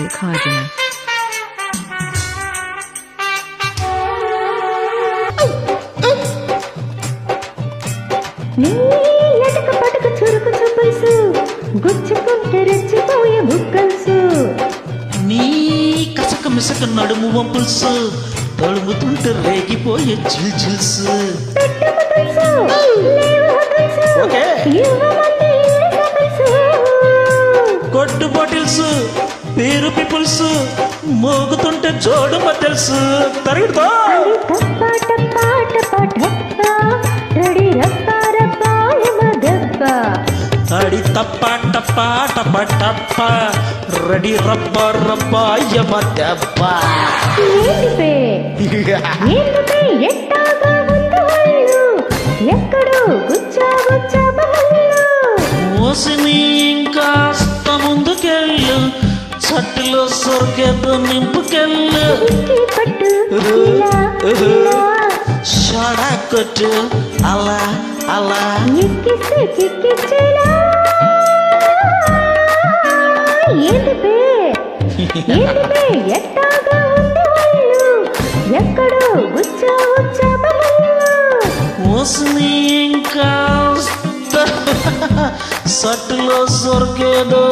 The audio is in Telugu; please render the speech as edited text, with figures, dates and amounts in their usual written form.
Kaydını. నీ ఎటక పటక చురుకు చూపుల్సు గుచ్చుకుంటే రెచ్చిపోయే బుక్కల్సు నీ కసక మిసక నడుము వంపుల్సు తడుముతుంటే రేగిపోయే చిల్చిల్స్ కొట్టు బాటిల్స్ పేరు పిపుల్స్ మోగుతుంటే జోడు మటల్స్ తరుగుతా అడి తప్ప టప్ప టప్ప టప్ప రెడీ రబ్బ రబ్బ యమ దెబ్బ ఎక్కడో గుచ్చా గుచ్చా మోసిని ఇంకాస్త ముందుకెళ్ళు చట్టులో సొరకేతో నింపుకెళ్ళు షడా కొట్టు అలా అలా ఎక్కడో గుచ్చా గుచ్చా మోసిని ఇంకాస్త సట్టులో సొరకేదో